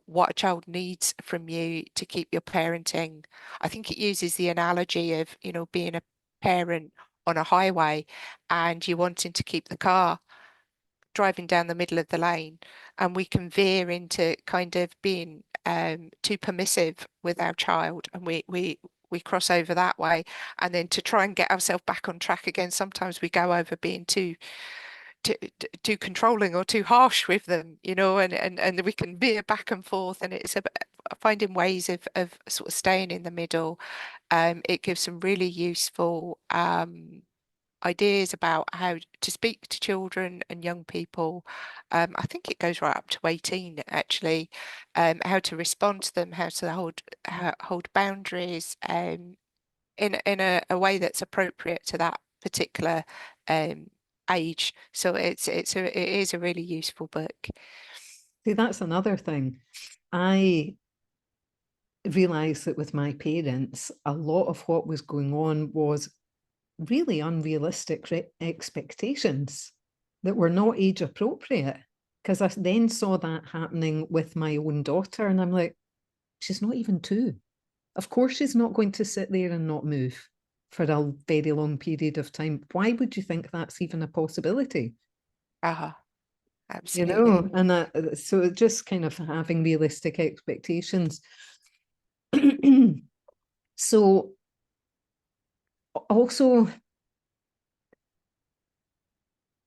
what a child needs from you to keep your parenting. I think it uses the analogy of, you know, being a parent on a highway and you wanting to keep the car driving down the middle of the lane, and we can veer into kind of being too permissive with our child, and we cross over that way, and then to try and get ourselves back on track again, sometimes we go over being too controlling or too harsh with them, you know, and we can veer back and forth, and it's about finding ways of sort of staying in the middle. It gives some really useful ideas about how to speak to children and young people. I think it goes right up to 18 actually. How to respond to them, how to hold boundaries, in a way that's appropriate to that particular um, age. So it is a really useful book. See, that's another thing. I realized that with my parents, a lot of what was going on was really unrealistic expectations that were not age appropriate. Because I then saw that happening with my own daughter, and I'm like, she's not even two. Of course, she's not going to sit there and not move for a very long period of time. Why would you think that's even a possibility? Absolutely. And so just kind of having realistic expectations. So also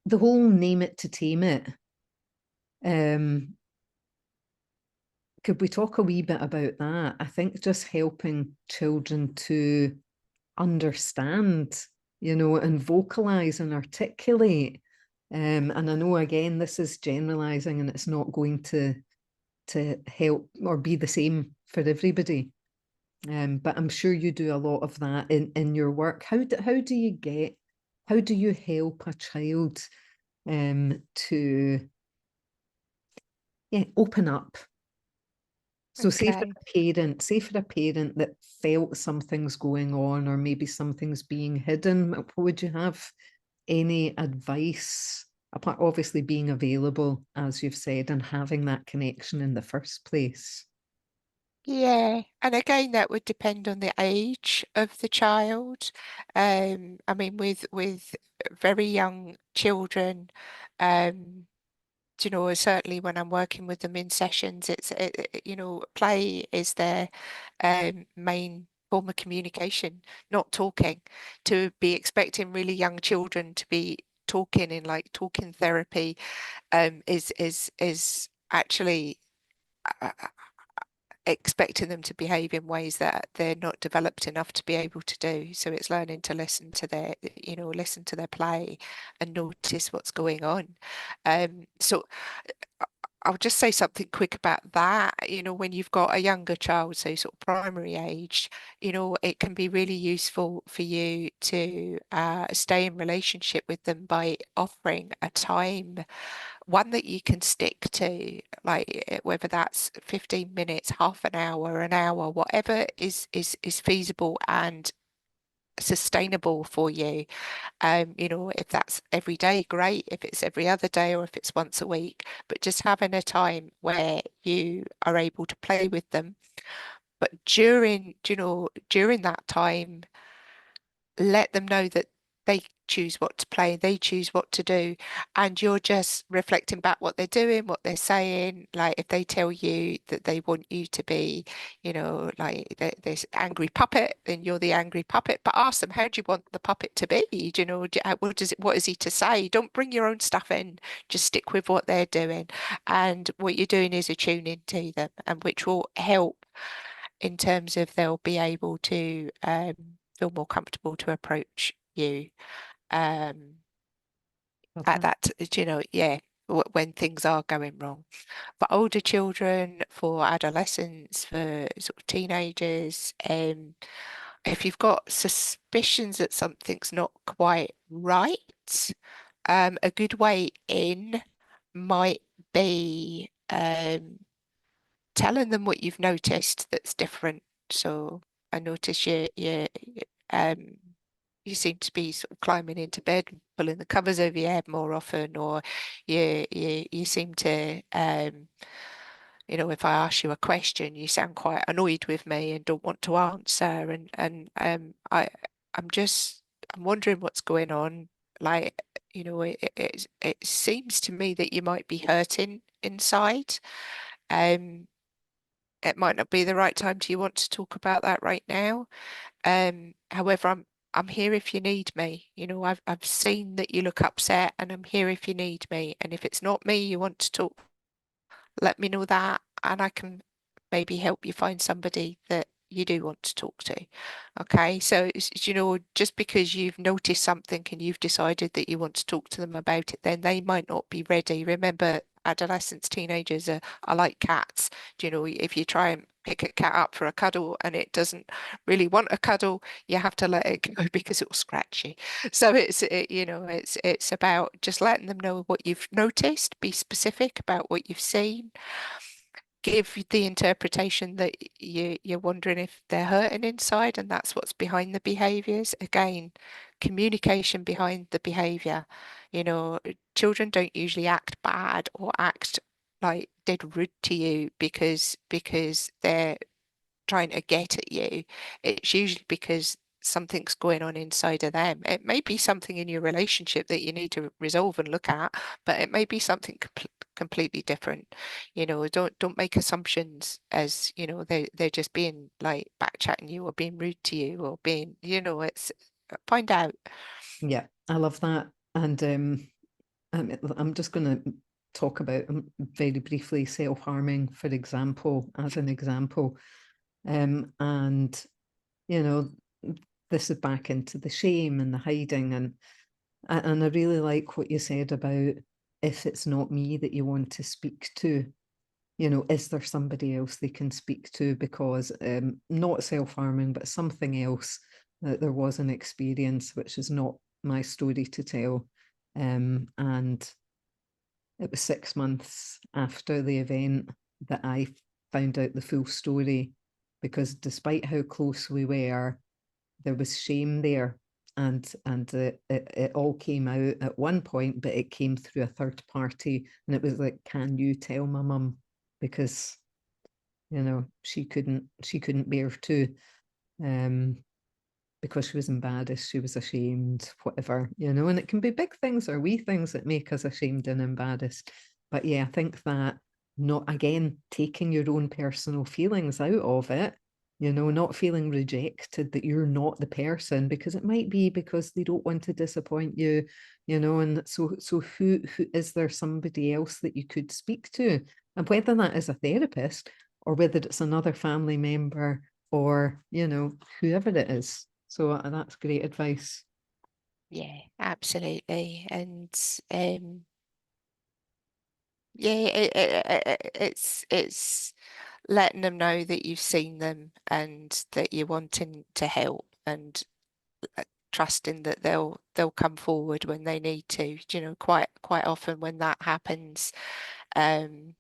the whole name it to tame it. Could we talk a wee bit about that? I think just helping children to understand, and vocalize and articulate. And I know, again, this is generalizing and it's not going to help or be the same for everybody. But I'm sure you do a lot of that in your work. How do you help a child to open up? So say for a parent that felt something's going on, or maybe something's being hidden, would you have any advice, apart obviously being available, as you've said, and having that connection in the first place? Yeah, and again, that would depend on the age of the child. I mean, with very young children, certainly when I'm working with them in sessions, play is their main form of communication, not talking. To be expecting really young children to be talking in like talking therapy, is actually uh, expecting them to behave in ways that they're not developed enough to be able to do. So it's learning to listen to their play and notice what's going on. So I'll just say something quick about that. When you've got a younger child, so sort of primary age, it can be really useful for you to stay in relationship with them by offering a time, one that you can stick to, like whether that's 15 minutes, half an hour, whatever is feasible and sustainable for you. If that's every day, great. If it's every other day or if it's once a week, but just having a time where you are able to play with them. But during that time, let them know that they choose what to play, they choose what to do, and you're just reflecting back what they're doing, what they're saying. Like if they tell you that they want you to be, like this angry puppet, then you're the angry puppet. But ask them, how do you want the puppet to be? What is he to say? Don't bring your own stuff in. Just stick with what they're doing, and what you're doing is attuning to them, and which will help in terms of they'll be able to feel more comfortable to approach you um, at that, yeah, when things are going wrong. For older children, for adolescents, for sort of teenagers, if you've got suspicions that something's not quite right, a good way in might be telling them what you've noticed that's different. So I notice um you seem to be sort of climbing into bed, pulling the covers over your head more often, or you seem to if I ask you a question, you sound quite annoyed with me and don't want to answer, I'm wondering what's going on. Like, it seems to me that you might be hurting inside. Um, it might not be the right time. Do you want to talk about that right now? However, I'm here if you need me. I've seen that you look upset, and I'm here if you need me. And if it's not me you want to talk, let me know that, and I can maybe help you find somebody that you do want to talk to. Okay, so just because you've noticed something and you've decided that you want to talk to them about it, then they might not be ready. Remember, adolescents, teenagers are like cats. If you try and pick a cat up for a cuddle and it doesn't really want a cuddle, you have to let it go because it will scratch you. So it's about just letting them know what you've noticed, be specific about what you've seen, give the interpretation that you're wondering if they're hurting inside, and that's what's behind the behaviors. Again, communication behind the behavior. Children don't usually act bad or act like dead rude to you because they're trying to get at you, it's usually because something's going on inside of them. It may be something in your relationship that you need to resolve and look at, but it may be something completely different. Don't make assumptions as, they're just being like back chatting you or being rude to you or being, it's find out. Yeah, I love that. And I'm just going to talk about very briefly self-harming, for example, as an example. And, you know, this is back into the shame and the hiding. And I really like what you said about if it's not me that you want to speak to, is there somebody else they can speak to? Because not self-harming, but something else, that there was an experience which is not my story to tell. And it was 6 months after the event that I found out the full story, because despite how close we were, there was shame there. And it all came out at one point, but it came through a third party, and it was like, can you tell my mum? Because she couldn't bear to, um because she was embarrassed, she was ashamed, whatever, and it can be big things or wee things that make us ashamed and embarrassed. But yeah, I think that, not again taking your own personal feelings out of it, not feeling rejected, that you're not the person, because it might be because they don't want to disappoint you, and so who is there somebody else that you could speak to, and whether that is a therapist or whether it's another family member, or whoever it is. So that's great advice. Yeah, absolutely. And yeah, it's letting them know that you've seen them and that you're wanting to help, and trusting that they'll come forward when they need to. Quite often when that happens, um,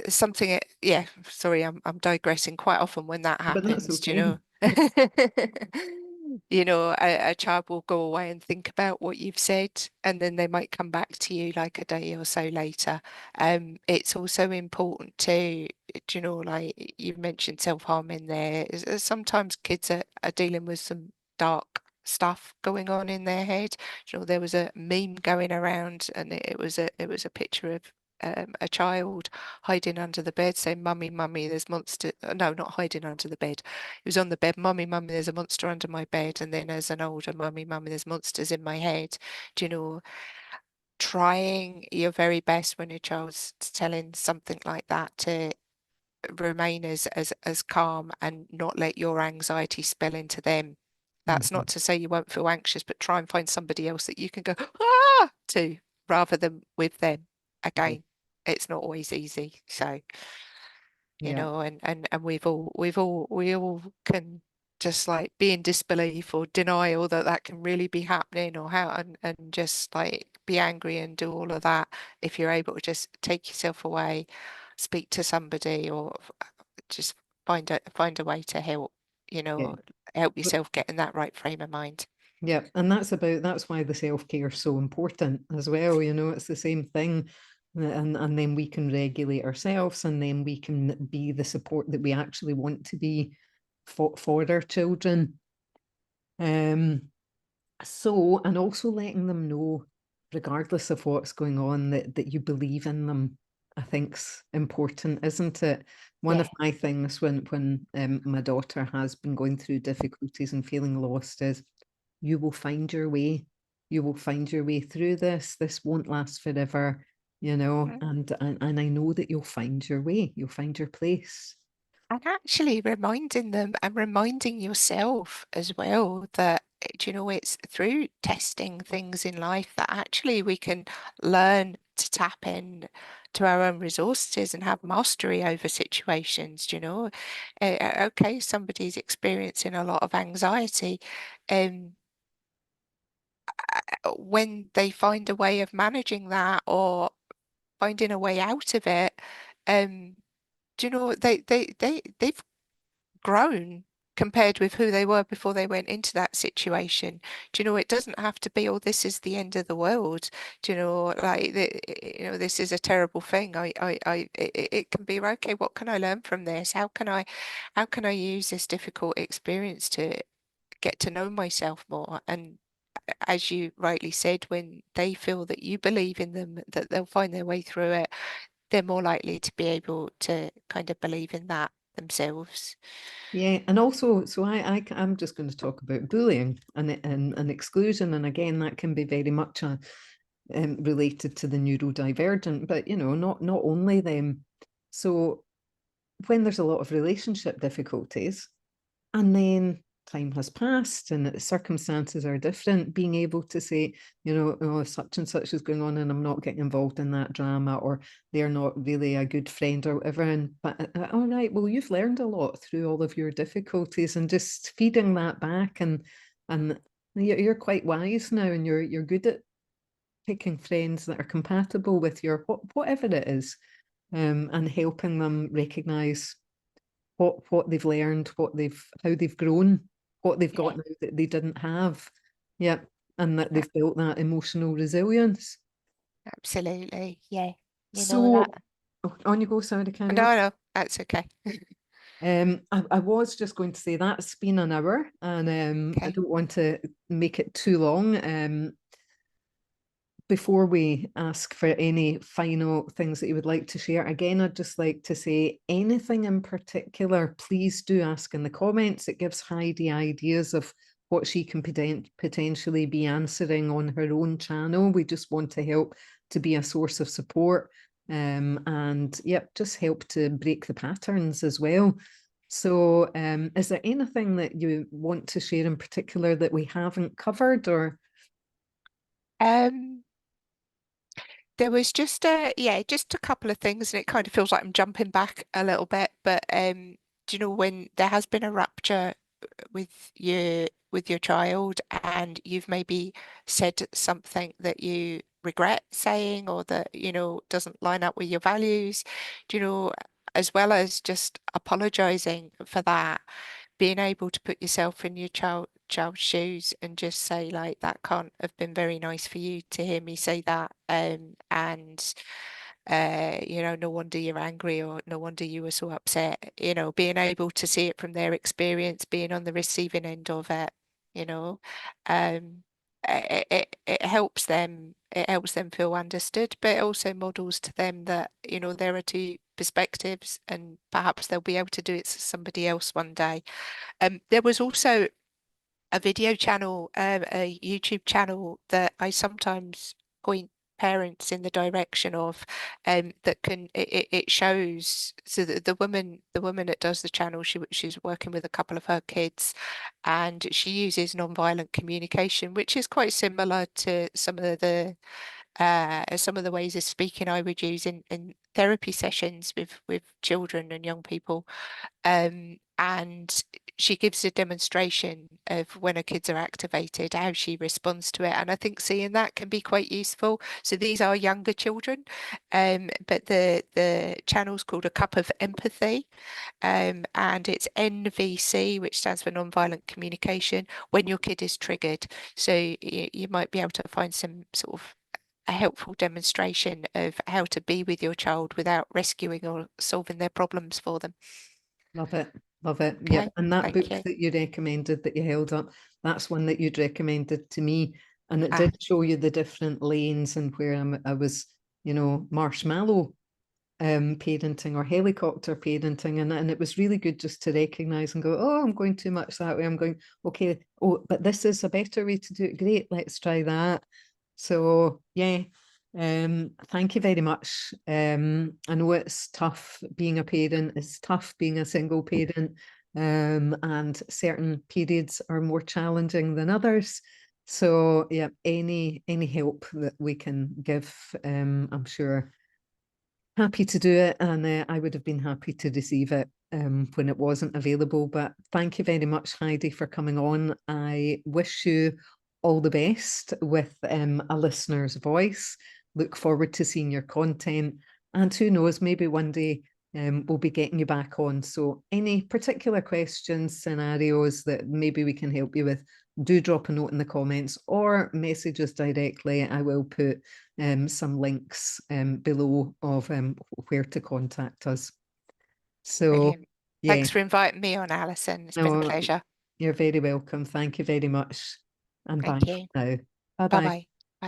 something. Yeah, sorry, I'm digressing. Quite often when that But that's happens, okay. a child will go away and think about what you've said, and then they might come back to you like a day or so later. It's also important to, like you mentioned self-harm in there. Sometimes kids are dealing with some dark stuff going on in their head. There was a meme going around, and it was a picture of a child hiding under the bed saying, "Mummy, mummy, there's monster." No, not hiding under the bed. He was on the bed, "Mummy, mummy, there's a monster under my bed." And then as an older, "Mummy, mummy, there's monsters in my head." Do you know, trying your very best when your child's telling something like that to remain as calm and not let your anxiety spill into them. That's Mhm. not to say you won't feel anxious, but try and find somebody else that you can go to rather than with them. Yeah. Again, it's not always easy. So, Yeah. and we all can just like be in disbelief or denial that that can really be happening, or how, and just like be angry and do all of that. If you're able to just take yourself away, speak to somebody, or just find a way to help, Yeah. help But yourself get in that right frame of mind. yeah, and that's why the self-care is so important as well. It's the same thing. And then we can regulate ourselves, and then we can be the support that we actually want to be for our children. And also letting them know, regardless of what's going on, that you believe in them, I think's important, isn't it? One of Yeah. my things when my daughter has been going through difficulties and feeling lost is, you will find your way. You will find your way through this. This won't last forever, and I know that you'll find your way. You'll find your place. And actually reminding them and reminding yourself as well that, it's through testing things in life that actually we can learn to tap in to our own resources and have mastery over situations. Okay, somebody's experiencing a lot of anxiety. Um, when they find a way of managing that or finding a way out of it, um, they've grown. compared with who they were before they went into that situation. Do you know, it doesn't have to be, oh, this is the end of the world. Do you know, like, this is a terrible thing. It can be, okay, what can I learn from this? How can I use this difficult experience to get to know myself more? And as you rightly said, when they feel that you believe in them, that they'll find their way through it, they're more likely to be able to kind of believe in that themselves. Yeah, and also, so I'm just going to talk about bullying and exclusion, and again, that can be very much related to the neurodivergent, but not only them. So when there's a lot of relationship difficulties, and then time has passed and the circumstances are different, being able to say, oh, such and such is going on and I'm not getting involved in that drama, or they're not really a good friend or whatever. But all right, well, you've learned a lot through all of your difficulties, and just feeding that back, and you're quite wise now, and you're good at picking friends that are compatible with your whatever it is, and helping them recognize what they've learned, how they've grown, what they've got Yeah, now that they didn't have. Yeah. And that they've built that emotional resilience. absolutely. Yeah. You know that. So on you go, sorry, to carry on. No, no, that's okay. I was just going to say that's been an hour, and I Okay. don't want to make it too long. Before we ask for any final things that you would like to share, again, I'd just like to say anything in particular, please do ask in the comments. It gives Heidi ideas of what she can potentially be answering on her own channel. We just want to help to be a source of support, and yep, just help to break the patterns as well. So is there anything that you want to share in particular that we haven't covered, or? Um, there was just a couple of things, and it kind of feels like I'm jumping back a little bit, but do you know when there has been a rupture with your child and you've maybe said something that you regret saying or that, doesn't line up with your values, do you know, as well as just apologizing for that, being able to put yourself in your child's shoes and just say like that can't have been very nice for you to hear me say that, and no wonder you're angry or no wonder you were so upset, being able to see it from their experience, being on the receiving end of it, you know, um, it helps them feel understood, but it also models to them that, there are two perspectives and perhaps they'll be able to do it to somebody else one day. There was also a video channel, a YouTube channel that I sometimes point parents in the direction of, that it shows, so the woman that does the channel, she's working with a couple of her kids, and she uses non-violent communication, which is quite similar to some of the ways of speaking I would use in therapy sessions with children and young people. And she gives a demonstration of when her kids are activated, how she responds to it. And I think seeing that can be quite useful. So these are younger children, but the channel's called A Cup of Empathy, and it's NVC, which stands for Nonviolent Communication, when your kid is triggered. So you might be able to find some sort of a helpful demonstration of how to be with your child without rescuing or solving their problems for them. Love it. Love it. Yep. Okay, And that thank book you. that you recommended that you held up, that's one that you'd recommended to me. And it Ah, did show you the different lanes and where I was, marshmallow parenting or helicopter parenting. And it was really good just to recognize and go, oh, I'm going too much that way. I'm going, okay, oh, but this is a better way to do it. Great, let's try that. So yeah, thank you very much. I know it's tough being a parent, it's tough being a single parent, and certain periods are more challenging than others. So yeah, any help that we can give, I'm sure happy to do it, and I would have been happy to receive it when it wasn't available. But thank you very much, Heidi, for coming on. I wish you all the best with a listener's voice. Look forward to seeing your content, and who knows, maybe one day we'll be getting you back on. So any particular questions, scenarios that maybe we can help you with, do drop a note in the comments or message us directly. I will put some links below of where to contact us. So Brilliant. yeah, Thanks for inviting me on, Alison. It's been a no, pleasure. you're very welcome. Thank you very much. And bye Thank you. now. Bye bye. Bye-bye.